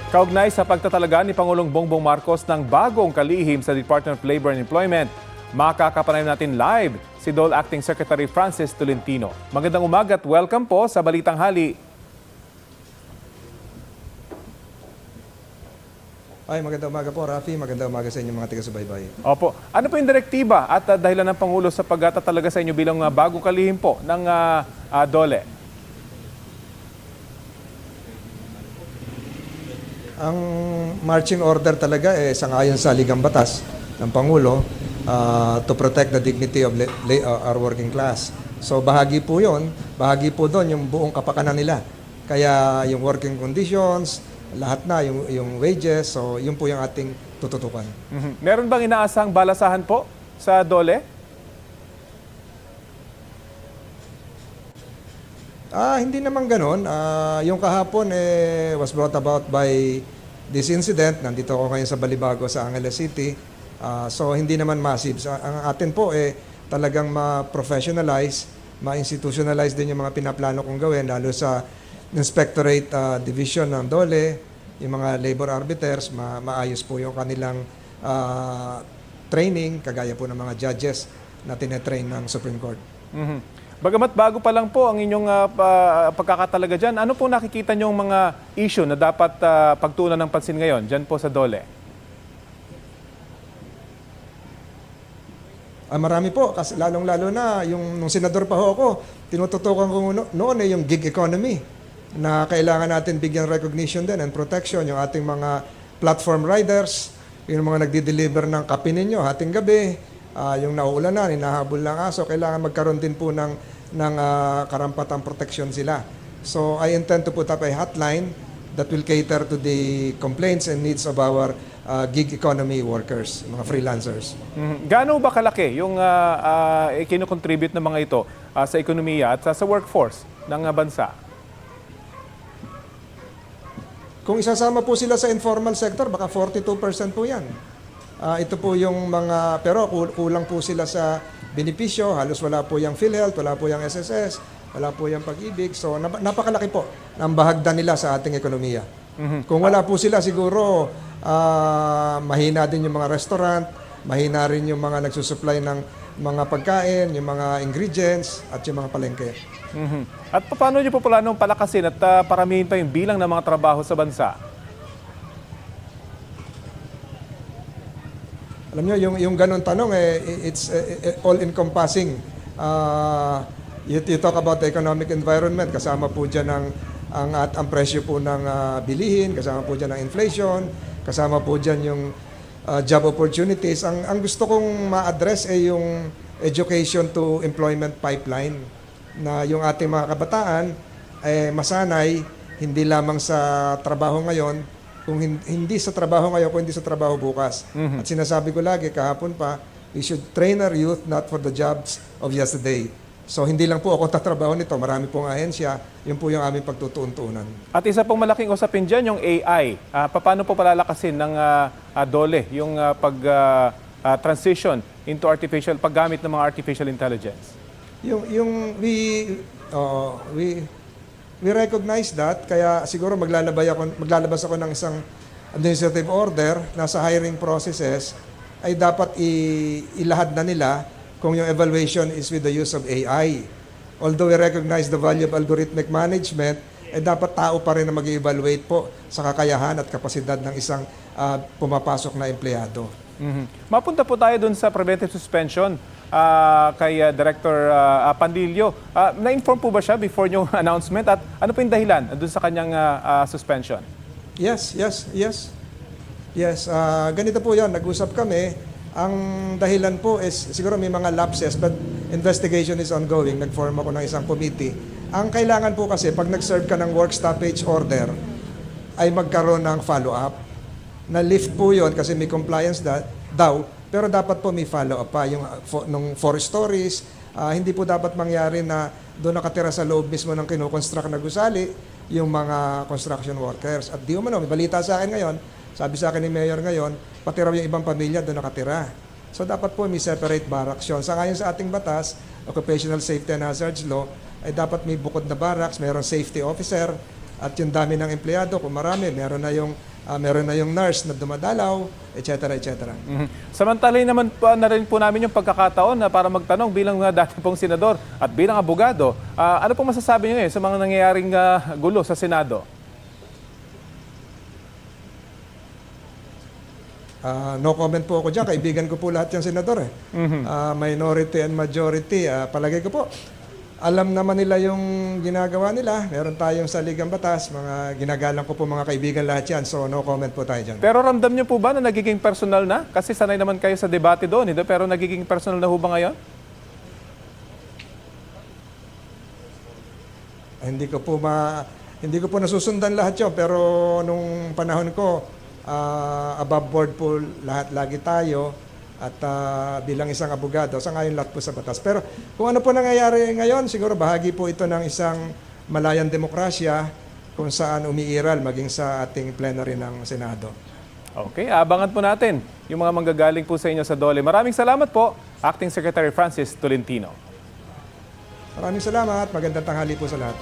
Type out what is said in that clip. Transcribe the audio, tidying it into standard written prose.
Kaugnay sa pagtatalaga ni Pangulong Bongbong Marcos ng bagong kalihim sa Department of Labor and Employment, makakapanayon natin live si DOLE Acting Secretary Francis Tolentino. Magandang umaga at welcome po sa Balitang Hali. Ay, magandang umaga po, Rafi. Magandang umaga sa inyo mga taga-subaybay. Opo. Ano po yung direktiba at dahilan ng Pangulo sa pagtatalaga sa inyo bilang bagong kalihim po ng DOLE? Ang marching order talaga sangayon sa Ligang Batas ng Pangulo to protect the dignity of our working class. So bahagi po yon, bahagi po doon yung buong kapakanan nila. Kaya yung working conditions, lahat na, yung wages, so yun po yung ating tututukan. Meron bang inaasang balasahan po sa DOLE? Hindi naman ganun. Yung kahapon was brought about by this incident. Nandito ako ngayon sa Balibago sa Angeles City. So hindi naman massive. So, ang atin po talagang ma-professionalize, ma-institutionalize din yung mga pinaplano kong gawin, lalo sa Inspectorate Division ng DOLE, yung mga labor arbiters, maayos po yung kanilang training, kagaya po ng mga judges na tinetrain ng Supreme Court. Bagamat bago pa lang po ang inyong pagkakatalaga dyan, ano po nakikita nyo mga issue na dapat pagtuunan ng pansin ngayon dyan po sa DOLE? Marami po, kasi lalong-lalo na nung senador pa ho ako, tinututukan ko noon yung gig economy na kailangan natin bigyan recognition din and protection yung ating mga platform riders, yung mga nagdi-deliver ng kape ninyo hating gabi, yung nauulan na, hinahabol ng aso, kailangan magkaroon din po ng karampatang protection sila. So I intend to put up a hotline that will cater to the complaints and needs of our gig economy workers, mga freelancers. Gaano ba kalaki yung kinocontribute ng mga ito sa ekonomiya at sa workforce ng bansa? Kung isasama po sila sa informal sector, baka 42% po yan. Ito po yung mga, pero kulang po sila sa benepisyo, halos wala po yung PhilHealth, wala po yung SSS, wala po yung Pag-ibig. So napakalaki po ng bahagdan nila sa ating ekonomiya. Kung wala po sila, siguro mahina din yung mga restaurant, mahina rin yung mga nagsusupply ng mga pagkain, yung mga ingredients, at yung mga palengke. At paano nyo po planong palakasin at paramihin pa yung bilang ng mga trabaho sa bansa? Alam nyo, yung ganun tanong, it's all-encompassing. You talk about the economic environment, kasama po dyan ang presyo po ng bilihin, kasama po dyan ang inflation, kasama po dyan yung job opportunities. Ang gusto kong ma-address ay yung education to employment pipeline, na yung ating mga kabataan ay masanay hindi lamang sa trabaho ngayon, kung hindi sa trabaho ngayon, kung hindi sa trabaho bukas. At sinasabi ko lagi, kahapon pa, we should train our youth not for the jobs of yesterday. So hindi lang po ako tatrabaho nito, marami pong ahensya, yun po yung aming pagtutuon-tuunan. At isa pong malaking usapin dyan, yung AI. Paano po palalakasin ng DOLE yung transition into paggamit ng mga artificial intelligence? We recognize that, kaya siguro maglalabas ako ng isang administrative order na sa hiring processes ay dapat ilahad na nila kung yung evaluation is with the use of AI. Although we recognize the value of algorithmic management, dapat tao pa rin na mag-evaluate po sa kakayahan at kapasidad ng isang pumapasok na empleyado. Mapunta po tayo dun sa preventive suspension kay Director Pandillo. Na-inform po ba siya before yung announcement at ano po yung dahilan dun sa kanyang suspension? Yes. Ganito po yan, nag-usap kami. Ang dahilan po is, siguro may mga lapses, but investigation is ongoing. Nag-form ako ng isang committee. Ang kailangan po kasi, pag nag-serve ka ng work stoppage order, ay magkaroon ng follow-up. Na-lift po yon kasi may compliance daw, pero dapat po may follow-up pa. Yung nung 4 stories, hindi po dapat mangyari na doon nakatira sa loob mismo ng kinukonstruct na gusali yung mga construction workers. At di umano, may balita sa akin ngayon, sabi sa akin ni Mayor ngayon, pati raw yung ibang pamilya doon nakatira. So dapat po may separate barracks yun. Sa ngayon sa ating batas, Occupational Safety and Hazards Law, ay dapat may bukod na barracks, mayroong safety officer, at yung dami ng empleyado, kung marami, meron na yung meron na yung nurse na dumadalaw, etc. etc. Samantalay naman po na rin po namin yung pagkakataon na para magtanong bilang dati pong senador at bilang abogado, ano pong masasabi niyo sa mga nangyayaring gulo sa Senado? No comment po ako dyan. Kaibigan ko po lahat yung senador. Minority and majority. Palagay ko po, alam naman nila yung ginagawa nila. Meron tayong saligang batas. Mga ginagalang ko po mga kaibigan lahat yan. So no comment po tayo dyan. Pero ramdam niyo po ba na nagiging personal na? Kasi sanay naman kayo sa debate doon, hindi? Pero nagiging personal na ho ba ngayon? Hindi ko po nasusundan lahat yun. Pero nung panahon ko, above board po lahat lagi tayo. At bilang isang abogado, sa ngayon lahat po sa batas. Pero kung ano po nangyayari ngayon, siguro bahagi po ito ng isang malayang demokrasya kung saan umiiral maging sa ating plenary ng Senado. Okay, abangan po natin yung mga manggagaling po sa inyo sa DOLE. Maraming salamat po, Acting Secretary Francis Tolentino. Maraming salamat. Magandang tanghali po sa lahat.